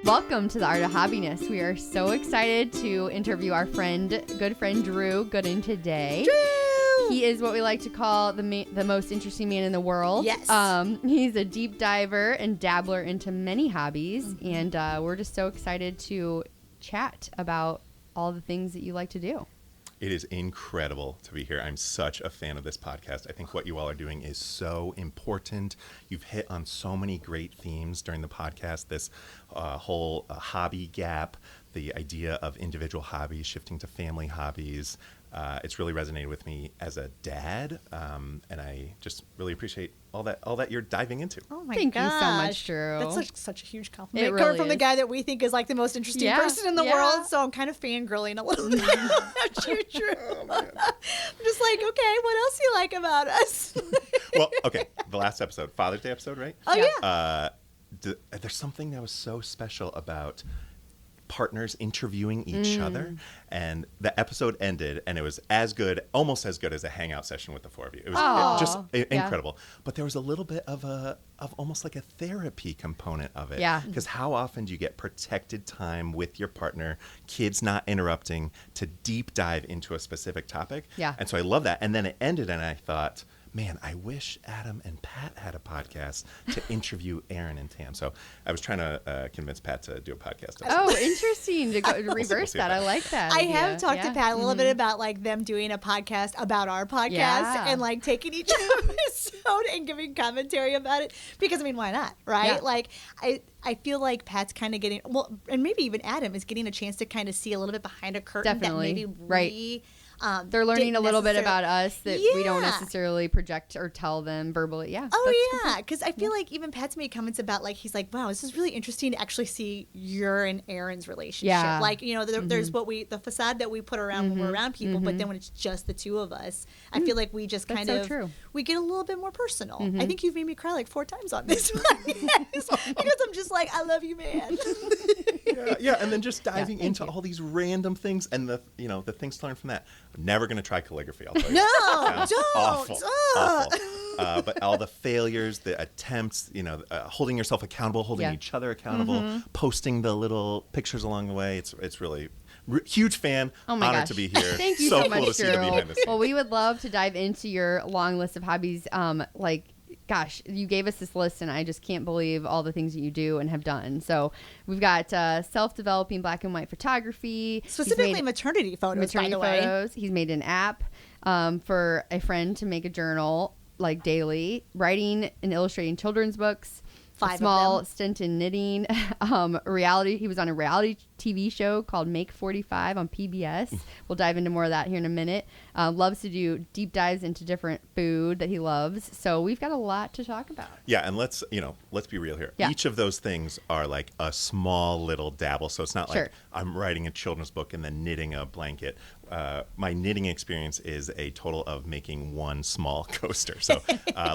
Welcome to the Art of Hobbiness. We are so excited to interview our good friend Drew Goodin today. Drew! He is what we like to call the most interesting man in the world. Yes. He's a deep diver and dabbler into many hobbies, and we're just so excited to chat about all the things that you like to do. It is incredible to be here. I'm such a fan of this podcast. I think what you all are doing is so important. You've hit on so many great themes during the podcast, this whole hobby gap, the idea of individual hobbies shifting to family hobbies. It's really resonated with me as a dad, and I just really appreciate all that you're diving into. Oh my Thank gosh. you so much, Drew. That's such a huge compliment. It Coming really from the is. guy that we think is like the most interesting person in the world, so I'm kind of fangirling a little bit about you, Drew. Oh, man. I'm just like, okay, what else do you like about us? Well, okay, the last episode, Father's Day episode, right? Oh, yeah. There's something that was so special about partners interviewing each other, and the episode ended and it was almost as good as a hangout session with the four of you. It was just incredible, but there was a little bit of almost like a therapy component of it, because how often do you get protected time with your partner, kids not interrupting, to deep dive into a specific topic? And so I love that. And then it ended and I thought, man, I wish Adam and Pat had a podcast to interview Erin and Tam. So I was trying to convince Pat to do a podcast. Oh, interesting to reverse that. I like that. I have talked to Pat a little bit about like them doing a podcast about our podcast and like taking each episode and giving commentary about it. Because I mean, why not, right? Yeah. Like I feel like Pat's kind of getting, and maybe even Adam is getting a chance to kind of see a little bit behind a curtain. Definitely. That maybe they're learning a little bit about us that we don't necessarily project or tell them verbally. Yeah. Oh, yeah. Because I feel like even Pat's made comments about, like, he's like, wow, this is really interesting to actually see your and Erin's relationship. Yeah. Like, you know, there's the facade that we put around when we're around people, but then when it's just the two of us, I feel like we just we get a little bit more personal. I think you've made me cry like 4 times on this one. Because I'm just like, I love you, man. Yeah, and then just diving into all these random things and the things to learn from that. I'm never going to try calligraphy, I'll tell you. No, don't. Awful. But all the failures, the attempts, holding yourself accountable, holding each other accountable, posting the little pictures along the way. It's really huge fan. Oh my Honored gosh. to be here. Thank you so so cool much, to see you Drew. behind the scenes. Well, we would love to dive into your long list of hobbies. Gosh, you gave us this list, and I just can't believe all the things that you do and have done. So we've got self-developing black and white photography. Specifically maternity photos, by the way. He's made an app for a friend to make a journal, like daily, writing and illustrating children's books. 5 a small of them. stint in knitting. He was on a reality TV show called Make 45 on PBS. We'll dive into more of that here in a minute. Loves to do deep dives into different food that he loves. So we've got a lot to talk about. Yeah, and let's be real here. Yeah. Each of those things are like a small little dabble. So it's not like I'm writing a children's book and then knitting a blanket. My knitting experience is a total of making one small coaster. So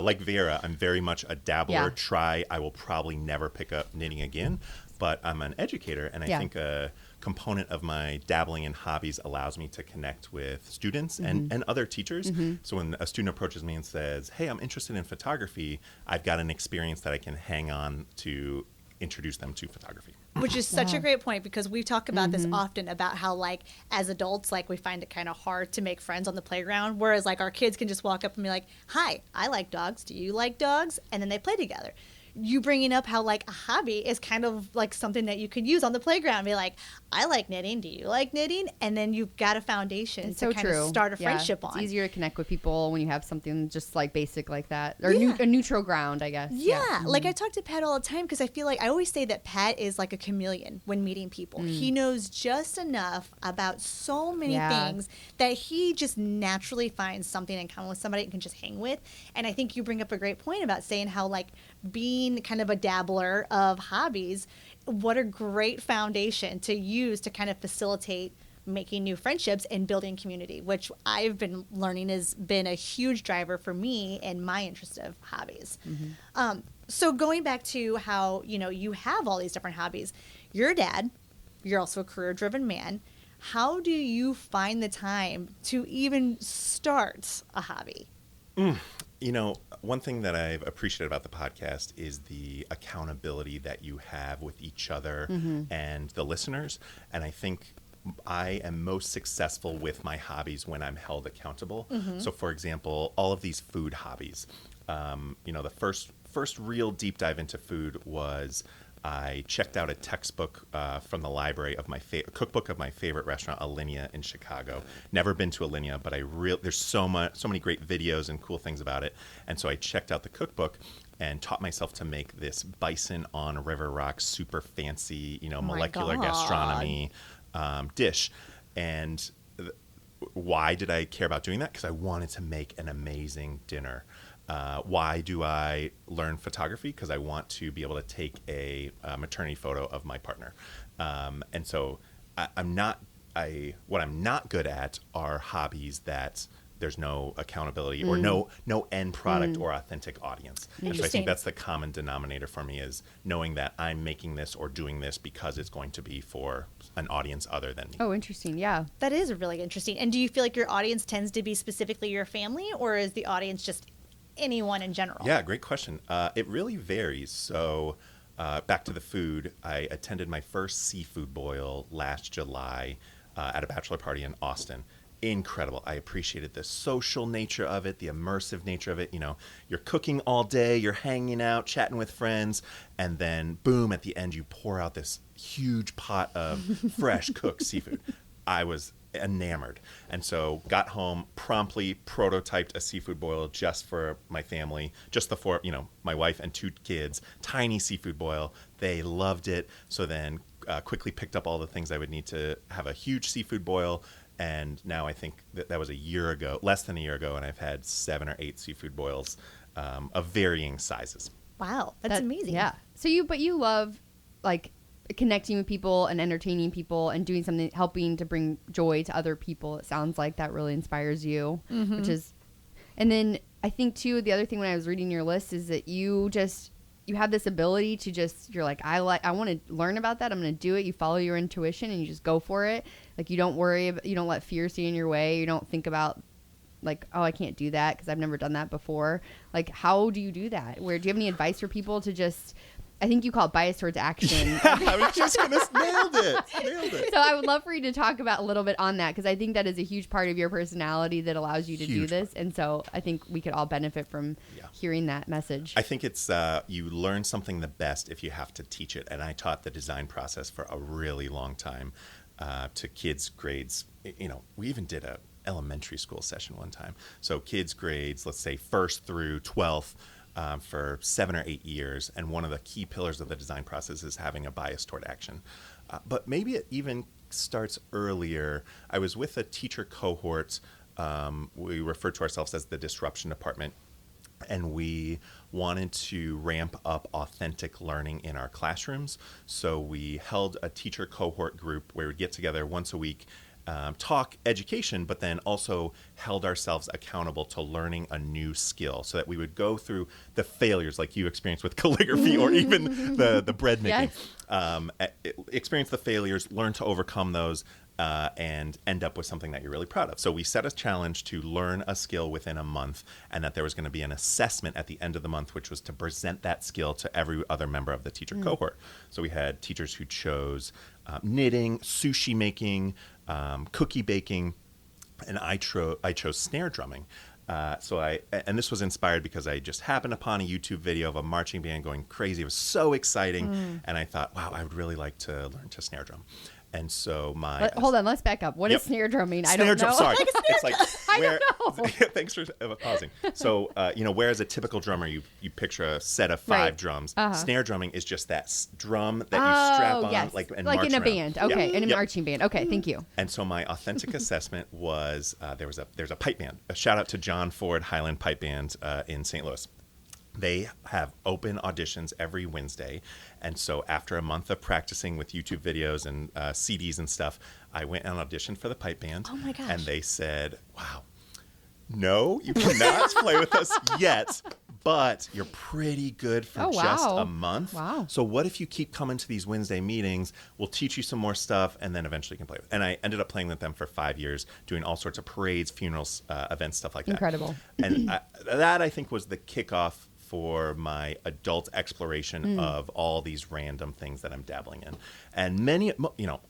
like Vera, I'm very much a dabbler. I will probably never pick up knitting again, but I'm an educator, and I think a component of my dabbling in hobbies allows me to connect with students and other teachers. So when a student approaches me and says, hey, I'm interested in photography, I've got an experience that I can hang on to introduce them to photography. Which is such a great point, because we talk about this often, about how, like, as adults, like, we find it kind of hard to make friends on the playground, whereas, like, our kids can just walk up and be like, hi, I like dogs. Do you like dogs? And then they play together. You bringing up how, like, a hobby is kind of like something that you could use on the playground. Be like, I like knitting. Do you like knitting? And then you've got a foundation to kind of start a friendship on. It's easier to connect with people when you have something just like basic like that, or a neutral ground, I guess. Yeah. Like I talk to Pat all the time, because I feel like I always say that Pat is like a chameleon when meeting people. He knows just enough about so many things that he just naturally finds something in common with somebody and can just hang with. And I think you bring up a great point about saying how, like, being kind of a dabbler of hobbies, what a great foundation to use to kind of facilitate making new friendships and building community, which I've been learning has been a huge driver for me and my interest of hobbies. So going back to how, you have all these different hobbies, you're a dad, you're also a career-driven man. How do you find the time to even start a hobby? One thing that I've appreciated about the podcast is the accountability that you have with each other and the listeners. And I think I am most successful with my hobbies when I'm held accountable. So, for example, all of these food hobbies, the first real deep dive into food was I checked out a textbook from the library of my cookbook of my favorite restaurant, Alinea in Chicago. Never been to Alinea, but there's so many great videos and cool things about it. And so I checked out the cookbook and taught myself to make this bison on river rock, super fancy, molecular gastronomy dish. And why did I care about doing that? Because I wanted to make an amazing dinner. Why do I learn photography? Because I want to be able to take a maternity photo of my partner. And so what I'm not good at are hobbies that there's no accountability or no end product or authentic audience. And so I think that's the common denominator for me, is knowing that I'm making this or doing this because it's going to be for an audience other than me. Oh, interesting. Yeah. That is really interesting. And do you feel like your audience tends to be specifically your family, or is the audience just anyone in general? Yeah, great question. It really varies. So back to the food, I attended my first seafood boil last July at a bachelor party in Austin. Incredible. I appreciated the social nature of it, the immersive nature of it. You're cooking all day, you're hanging out, chatting with friends, and then boom, at the end you pour out this huge pot of fresh cooked seafood. I was enamored. And so got home, promptly prototyped a seafood boil just for my family, just the four, my wife and 2 kids, tiny seafood boil. They loved it. So then quickly picked up all the things I would need to have a huge seafood boil. And now I think that was less than a year ago, and I've had 7 or 8 seafood boils of varying sizes. Wow, that's amazing. Yeah. So you love like connecting with people and entertaining people and doing something, helping to bring joy to other people. It sounds like that really inspires you, which is, and then I think too, the other thing when I was reading your list is that you have this ability to you're like, I want to learn about that. I'm going to do it. You follow your intuition and you just go for it. Like you don't let fear stand in your way. You don't think about like, oh, I can't do that because I've never done that before. Like, how do you do that? Do you have any advice for people to just, I think you call it bias towards action. I was just going to nailed it. So I would love for you to talk about a little bit on that, because I think that is a huge part of your personality that allows you to do this. And so I think we could all benefit from hearing that message. I think it's you learn something the best if you have to teach it. And I taught the design process for a really long time to kids grades. We even did a elementary school session one time. So kids grades, let's say 1st through 12th. For 7 or 8 years, and one of the key pillars of the design process is having a bias toward action. But maybe it even starts earlier. I was with a teacher cohort. We refer to ourselves as the disruption department, and we wanted to ramp up authentic learning in our classrooms. So we held a teacher cohort group where we'd get together once a week, talk education, but then also held ourselves accountable to learning a new skill, so that we would go through the failures like you experienced with calligraphy or even the bread making. Experience the failures, learn to overcome those, and end up with something that you're really proud of. So we set a challenge to learn a skill within a month, and that there was going to be an assessment at the end of the month, which was to present that skill to every other member of the teacher cohort. So we had teachers who chose knitting, sushi making, cookie baking, and I chose snare drumming. And this was inspired because I just happened upon a YouTube video of a marching band going crazy. It was so exciting, and I thought, wow, I would really like to learn to snare drum. And so hold on, let's back up. What is snare drumming? I don't know. Sorry, it's like I don't know. Thanks for pausing. So whereas a typical drummer, you picture a set of 5 drums. Snare drumming is just that drum that you strap on, like in a around. band. Okay, in a marching band. Okay, thank you. And so my authentic assessment was there's a pipe band. A shout out to John Ford Highland Pipe Band in St. Louis. They have open auditions every Wednesday. And so after a month of practicing with YouTube videos and CDs and stuff, I went and auditioned for the pipe band. Oh my gosh. And they said, wow, no, you cannot play with us yet, but you're pretty good for Oh, just wow. a month. Wow. So what if you keep coming to these Wednesday meetings? We'll teach you some more stuff, and then eventually you can play with. And I ended up playing with them for 5 years, doing all sorts of parades, funerals, events, stuff like that. Incredible. And that I think was the kickoff for my adult exploration of all these random things that I'm dabbling in. And many,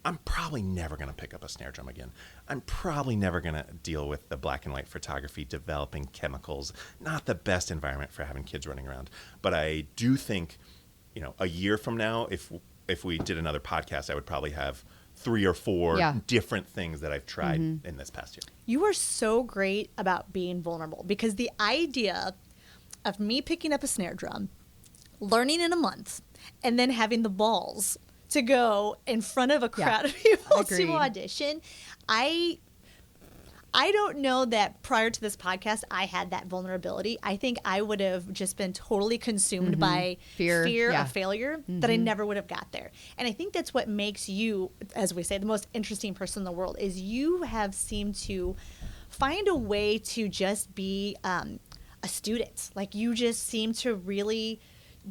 I'm probably never going to pick up a snare drum again. I'm probably never going to deal with the black and white photography, developing chemicals, not the best environment for having kids running around. But I do think, a year from now, if we did another podcast, I would probably have 3 or 4 different things that I've tried in this past year. You are so great about being vulnerable, because the idea of me picking up a snare drum, learning in a month, and then having the balls to go in front of a crowd of people to audition, I don't know that prior to this podcast I had that vulnerability. I think I would have just been totally consumed by fear of failure that I never would have got there. And I think that's what makes you, as we say, the most interesting person in the world, is you have seemed to find a way to just be a student. Like, you just seem to really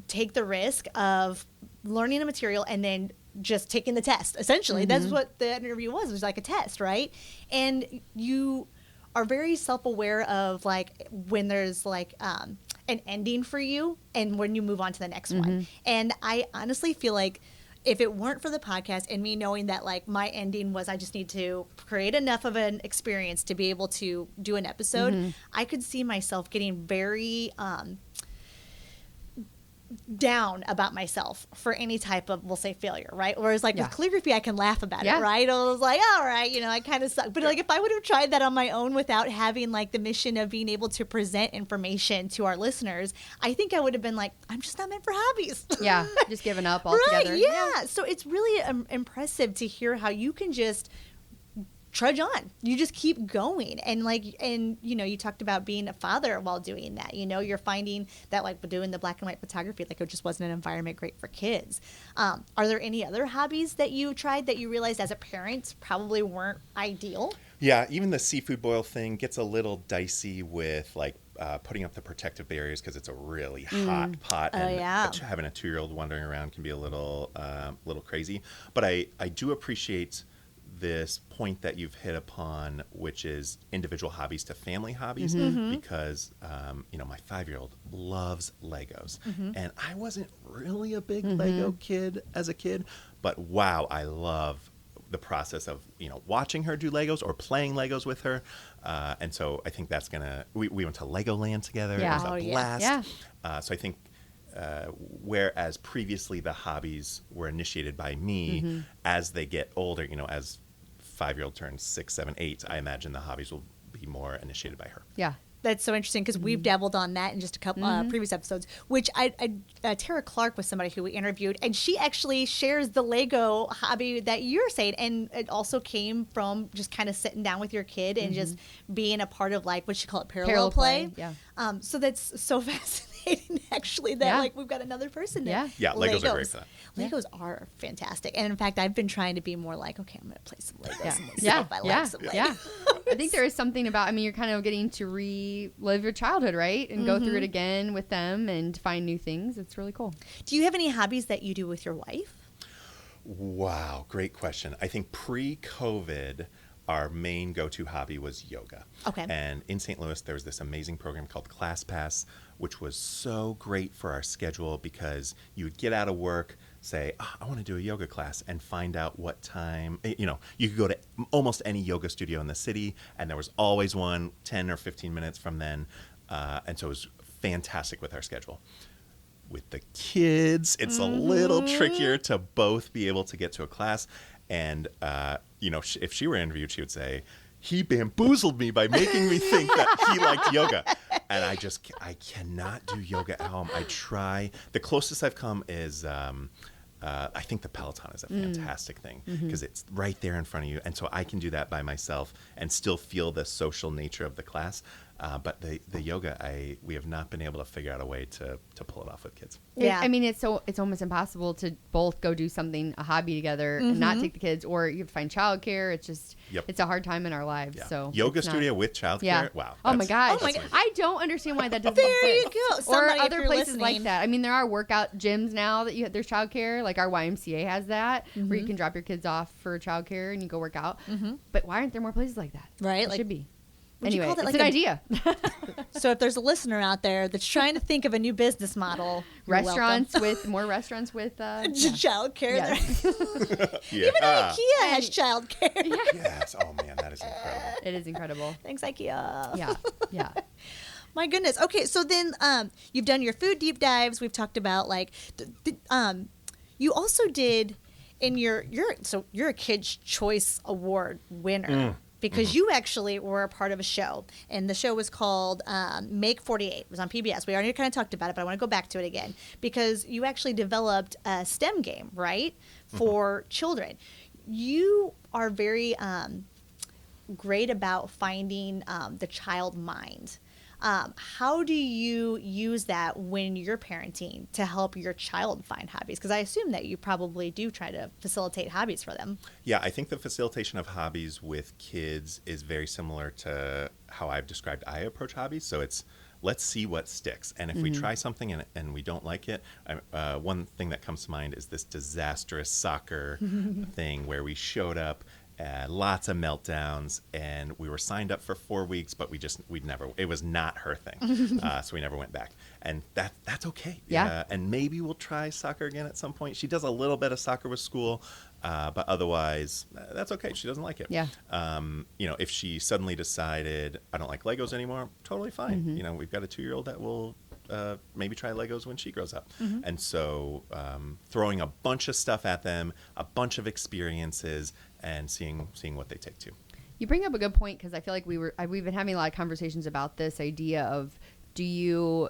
take the risk of learning a material and then just taking the test. Essentially, that's what the interview was. It was like a test, right? And you are very self-aware of, like, when there's like an ending for you and when you move on to the next one. And I honestly feel like if it weren't for the podcast and me knowing that, like, my ending was I just need to create enough of an experience to be able to do an episode, I could see myself getting very down about myself for any type of, we'll say, failure, right? Whereas, like, with calligraphy, I can laugh about it, right? I was like, all right, I kind of suck. But, like, if I would have tried that on my own without having, like, the mission of being able to present information to our listeners, I think I would have been like, I'm just not meant for hobbies. Yeah, just giving up altogether. Right, yeah. So it's really impressive to hear how you can just trudge on. You just keep going. And you talked about being a father while doing that. You're finding that, like, doing the black and white photography, like, it just wasn't an environment great for kids. Are there any other hobbies that you tried that you realized as a parent probably weren't ideal? Yeah, even the seafood boil thing gets a little dicey with, like, putting up the protective barriers because it's a really hot pot. And having a 2-year-old wandering around can be a little crazy. But I do appreciate this point that you've hit upon, which is individual hobbies to family hobbies, because my 5-year-old loves Legos, and I wasn't really a big Lego kid as a kid, but wow, I love the process of watching her do Legos or playing Legos with her, and so I think that's we went to Legoland together. It was a blast. So I think whereas previously the hobbies were initiated by me, as they get older, as 5-year-old turns 6, 7, 8, I imagine the hobbies will be more initiated by her. Yeah. That's so interesting, because we've dabbled on that in just a couple previous episodes, which Tara Clark was somebody who we interviewed, and she actually shares the Lego hobby that you're saying, and it also came from just kind of sitting down with your kid and just being a part of, like, what you call it, parallel play. Yeah. So that's so fascinating, actually, that like we've got another person there. Yeah, Legos are great for that. Legos are fantastic. And in fact, I've been trying to be more like, okay, I'm going to play some Legos. I like some Legos. Yeah. I think there is something about, you're kind of getting to relive your childhood, right? And go through it again with them and find new things. It's really cool. Do you have any hobbies that you do with your wife? Wow, great question. I think pre-COVID, our main go-to hobby was yoga. Okay. And in St. Louis, there was this amazing program called ClassPass, which was so great for our schedule because you would get out of work, say, I want to do a yoga class, and find out what time. You could go to almost any yoga studio in the city, and there was always one 10 or 15 minutes from then. And so it was fantastic with our schedule. With the kids, it's a little trickier to both be able to get to a class. And, if she were interviewed, she would say, he bamboozled me by making me think that he liked yoga. And I cannot do yoga at home. I try. The closest I've come is, I think the Peloton is a fantastic thing because it's right there in front of you. And so I can do that by myself and still feel the social nature of the class. But the yoga, we have not been able to figure out a way to pull it off with kids. Yeah. I mean, it's almost impossible to both go do something, a hobby together, and not take the kids, or you have to find childcare. It's just, it's a hard time in our lives. Yeah. So yoga studio with childcare. Yeah. Wow. Oh my gosh. Oh my God. I don't understand why that doesn't There you exist. go. Or Somebody, if other you're places listening. like that. I mean, there are workout gyms now that there's childcare. Like our YMCA has that, where you can drop your kids off for childcare and you go work out. But why aren't there more places like that? Right? It Like, should be. would you Anyway, call that it's like an idea. So if there's a listener out there that's trying to think of a new business model, Restaurants with childcare. Yes. Yeah. Even IKEA has childcare. Yes. Oh man, that is incredible. It is incredible. Thanks, IKEA. Yeah. My goodness. Okay, so then you've done your food deep dives. We've talked about like, you also did in you're a Kids' Choice Award winner. Because you actually were a part of a show, and the show was called Make 48. It was on PBS. We already kind of talked about it, but I want to go back to it again because you actually developed a STEM game, right, for children. You are very great about finding the child mind. How do you use that when you're parenting to help your child find hobbies? Because I assume that you probably do try to facilitate hobbies for them. Yeah, I think the facilitation of hobbies with kids is very similar to how I've described I approach hobbies. So it's let's see what sticks. And if we try something and we don't like it, one thing that comes to mind is this disastrous soccer thing where we showed up. Lots of meltdowns, and we were signed up for 4 weeks, but it was not her thing. So we never went back. And that's okay. Yeah. And maybe we'll try soccer again at some point. She does a little bit of soccer with school, but otherwise, that's okay. She doesn't like it. Yeah. If she suddenly decided, I don't like Legos anymore, totally fine. We've got a 2-year-old that will maybe try Legos when she grows up. And so throwing a bunch of stuff at them, a bunch of experiences, and seeing what they take to. You bring up a good point because I feel like we've been having a lot of conversations about this idea of, do you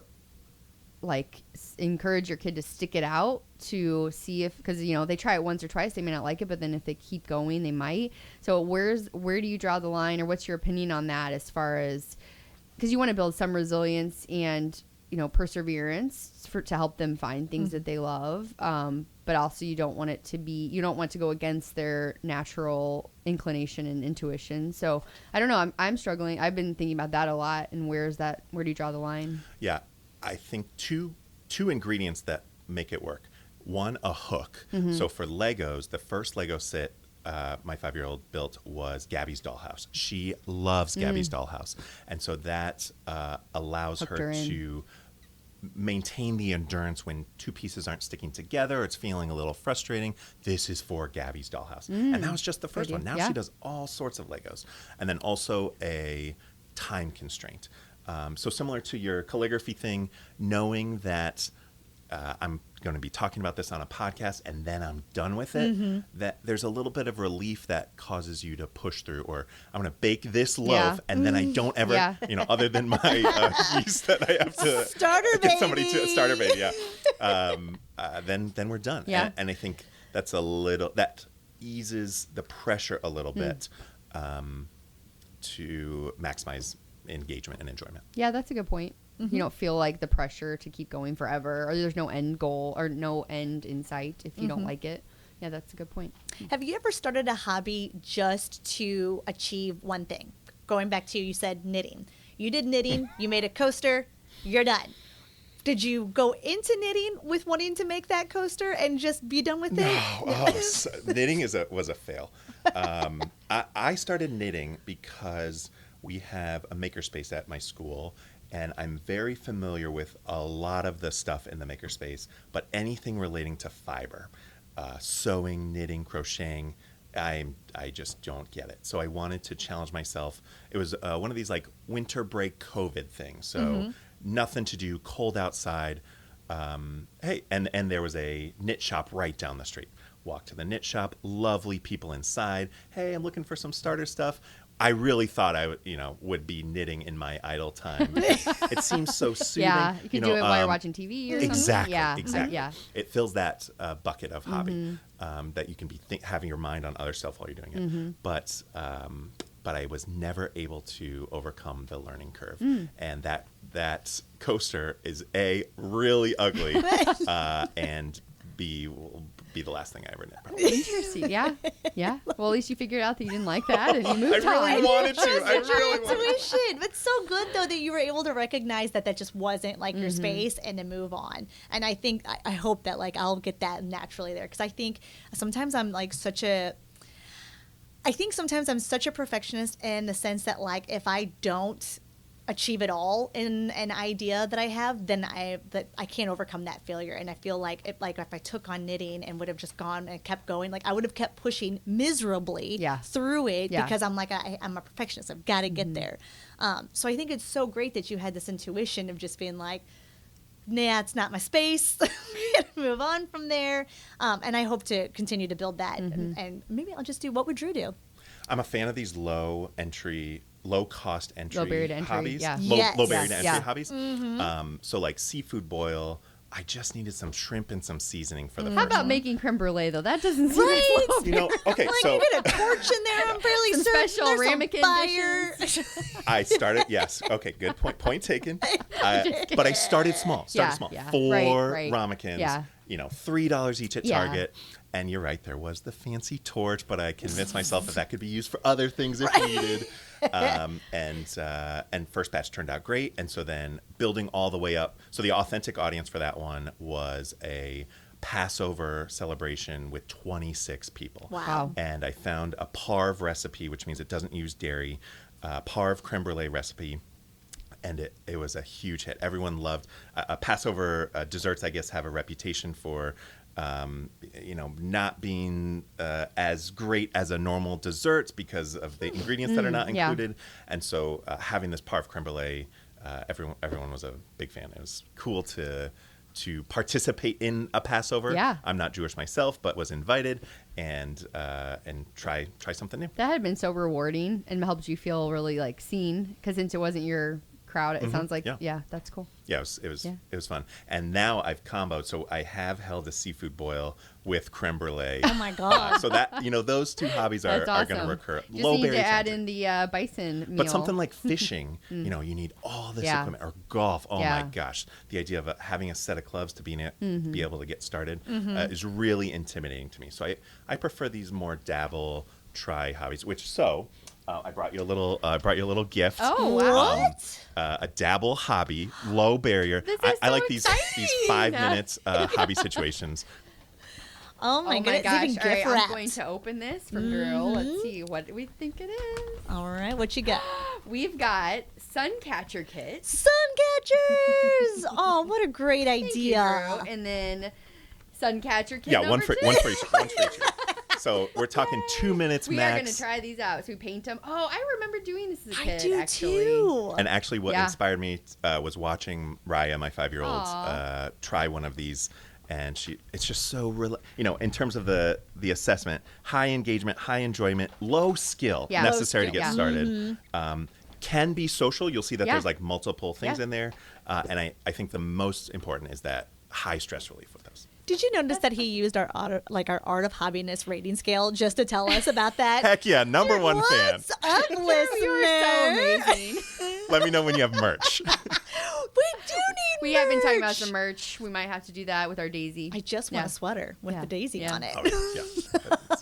like encourage your kid to stick it out to see if, because they try it once or twice, they may not like it, but then if they keep going, they might. So where do you draw the line, or what's your opinion on that, as far as, because you want to build some resilience and perseverance to help them find things that they love, but also you don't want to go against their natural inclination and intuition. So I don't know, I'm struggling. I've been thinking about that a lot, and where do you draw the line? Yeah, I think two ingredients that make it work. One, a hook. So for Legos, the first Lego set my 5-year-old built was Gabby's dollhouse. She loves Gabby's dollhouse. And so that allows her to maintain the endurance when two pieces aren't sticking together. It's feeling a little frustrating. This is for Gabby's dollhouse. And that was just the first one. Now she does all sorts of Legos. And then also a time constraint. So similar to your calligraphy thing, knowing that I'm going to be talking about this on a podcast and then I'm done with it, that there's a little bit of relief that causes you to push through, or I'm going to bake this loaf and then I don't ever, other than my yeast that I have to get somebody to starter baby, then we're done. Yeah. And I think that eases the pressure a little bit to maximize engagement and enjoyment. Yeah, that's a good point. You don't feel like the pressure to keep going forever, or there's no end goal or no end in sight if you don't like it. Yeah, that's a good point. Have you ever started a hobby just to achieve one thing? Going back to, you said knitting. You did knitting, you made a coaster, you're done. Did you go into knitting with wanting to make that coaster and just be done with it? Knitting was a fail. I started knitting because we have a makerspace at my school, and I'm very familiar with a lot of the stuff in the makerspace, but anything relating to fiber, sewing, knitting, crocheting, I just don't get it. So I wanted to challenge myself. It was one of these like winter break COVID things. So nothing to do, cold outside. Hey, and there was a knit shop right down the street. Walked to the knit shop, lovely people inside. Hey, I'm looking for some starter stuff. I really thought I would be knitting in my idle time. It seems so soothing. Yeah, you can do it while you're watching TV or exactly, something. Exactly. Yeah. It fills that bucket of hobby that you can be having your mind on other stuff while you're doing it. But but I was never able to overcome the learning curve. And that coaster is A, really ugly, and B, will be the last thing I ever did. Probably. Interesting. Yeah. Yeah. Well, at least you figured out that you didn't like that and you moved on. I really wanted to. I really wanted to. Intuition. It's so good though that you were able to recognize that just wasn't like your space and then move on. And I think I hope that like I'll get that naturally there, because I think sometimes I'm such a perfectionist in the sense that like if I don't achieve it all in an idea that I have, then I can't overcome that failure. And I feel like if I took on knitting and would have just gone and kept going, like I would have kept pushing miserably through it because I'm like I'm a perfectionist. I've got to get there. So I think it's so great that you had this intuition of just being like, nah, it's not my space. We gotta move on from there. And I hope to continue to build that. And maybe I'll just do, what would Drew do? I'm a fan of these low cost entry Low barrier to entry, hobbies. yeah. Low barrier to entry Yeah. hobbies. So like seafood boil. I just needed some shrimp and some seasoning for the How first about one. making creme brulee though? That doesn't seem Right. like You know, okay, Like so you get a torch in there. I'm fairly Some certain special there's ramekin fire. I started, yes. Okay, good point. Point taken. But I started small. Yeah. 4 Right. ramekins, Yeah. $3 each at Yeah. Target. And you're right, there was the fancy torch, but I convinced myself that could be used for other things if needed. And first batch turned out great. And so then building all the way up. So the authentic audience for that one was a Passover celebration with 26 people. Wow. And I found a parve recipe, which means it doesn't use dairy, parve creme brulee recipe. And it was a huge hit. Everyone loved Passover desserts, I guess, have a reputation for not being as great as a normal desserts because of the ingredients that are not included. And so having this parve creme brulee, everyone was a big fan. It was cool to participate in a Passover. Yeah. I'm not Jewish myself, but was invited and try something new. That had been so rewarding and helped you feel really like seen, because since it wasn't your crowd, it sounds like that's cool. Yeah, it was fun. And now I've comboed, so I have held a seafood boil with creme brulee. Oh my god! So that those two hobbies are That's going to awesome. recur. Just Low need to barrier to add entry. in the bison meal. But something like fishing, you need all this equipment, or golf. Oh my gosh, the idea of having a set of clubs to be able to get started is really intimidating to me. So I prefer these more dabble, try hobbies. I brought you a little gift. Oh wow! A dabble hobby, low barrier. This is I so like these exciting. 5 minutes hobby situations. Oh my gosh! goodness! Even All right, gift I'm wrapped. going to open this from Drew. Let's see what we think it is. All right, what you got? We've got sun catcher kits. Sun catchers! Oh, what a great Thank you, idea! Drew. And then sun catcher kit. Yeah, number one for 2. each. One for each. So we're talking 2 minutes We max. are going to try these out. So we paint them. Oh, I remember doing this as a I kid. do actually. too. And actually, what Yeah. inspired me was watching Raya, my 5-year-old, Aw. try one of these. And it's just so, in terms of the assessment, high engagement, high enjoyment, low skill Yeah. necessary Low to get skill, started. Can be social. You'll see that there's like multiple things Yeah. in there. And I think the most important is that high stress relief with those. Did you notice that he used our art of hobbiness rating scale just to tell us about that? Heck yeah, number one fan. What's up, listeners? You are so amazing. Let me know when you have merch. We do need We have been talking about merch. some merch. We might have to do that with our Daisy. I just want Yeah. a sweater with Yeah. the daisy Yeah. on it. Oh, yeah.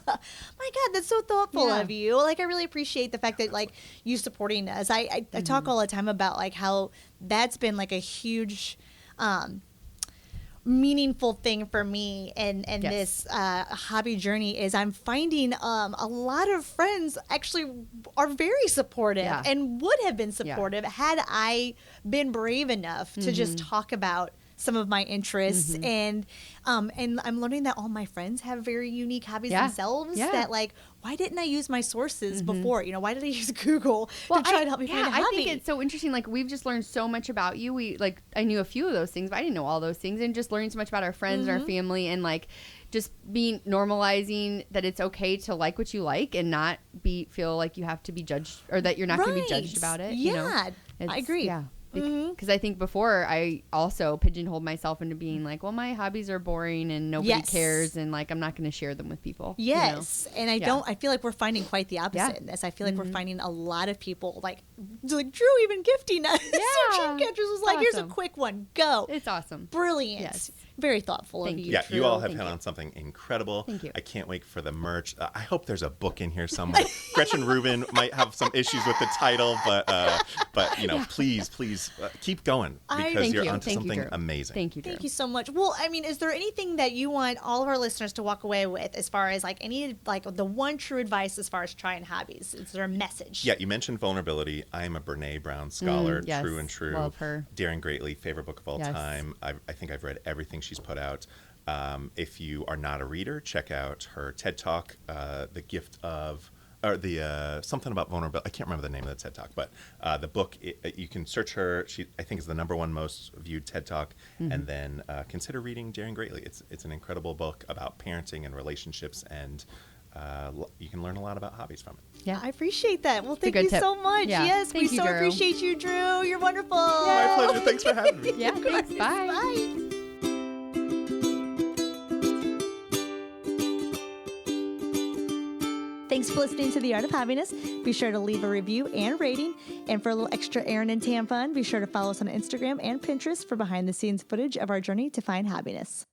My God, that's so thoughtful Yeah. of you. Like, I really appreciate the fact that, like, you supporting us. I talk all the time about, like, how that's been, like, a huge meaningful thing for me and Yes. this hobby journey is I'm finding a lot of friends actually are very supportive Yeah. and would have been supportive had I been brave enough to just talk about some of my interests and I'm learning that all my friends have very unique hobbies Yeah. themselves Yeah. that like why didn't I use my sources before, why did I use Google Well, to try to help me find a hobby? I think it's so interesting. Like, we've just learned so much about you. I knew a few of those things, but I didn't know all those things. And just learning so much about our friends and our family, and like just normalizing that it's okay to like what you like and not feel like you have to be judged, or that you're not going to be judged about it. Yeah, I agree. Yeah. Because I think before I also pigeonholed myself into being like, well, my hobbies are boring and nobody cares, and like I'm not going to share them with people. Yes, and I feel like we're finding quite the opposite in this. I feel like we're finding a lot of people like Drew even gifting us. Dream Catchers was like, here's a quick one, go. It's awesome. Brilliant. Yes. Very thoughtful Thank of you. you. Yeah, Drew. you all have hit on something incredible. Thank you. I can't wait for the merch. I hope there's a book in here somewhere. Gretchen Rubin might have some issues with the title, but please keep going because you're onto something Drew. amazing. Thank you, Drew. Thank you so much. Well, I mean, is there anything that you want all of our listeners to walk away with as far as like any like the one true advice as far as trying hobbies? Is there a message? Yeah, you mentioned vulnerability. I am a Brene Brown scholar, yes. true and true. Love her. Daring Greatly, favorite book of all Yes. time. I think I've read everything she's put out. If you are not a reader, check out her TED Talk, The Gift of, or the something about vulnerability. I can't remember the name of the TED Talk, but the book, you can search her. She, I think, is the #1 most viewed TED Talk, and then consider reading Daring Greatly. It's an incredible book about parenting and relationships, and you can learn a lot about hobbies from it. Yeah. I appreciate that. Well, thank good you tip. so much. Yeah. Yes, Thank we you, so Drew. appreciate you, Drew. You're wonderful. My pleasure. Thanks for having me. Yeah, thanks. Bye. Bye. Thanks for listening to The Art of Happiness. Be sure to leave a review and rating. And for a little extra Erin and Tam fun, be sure to follow us on Instagram and Pinterest for behind-the-scenes footage of our journey to find happiness.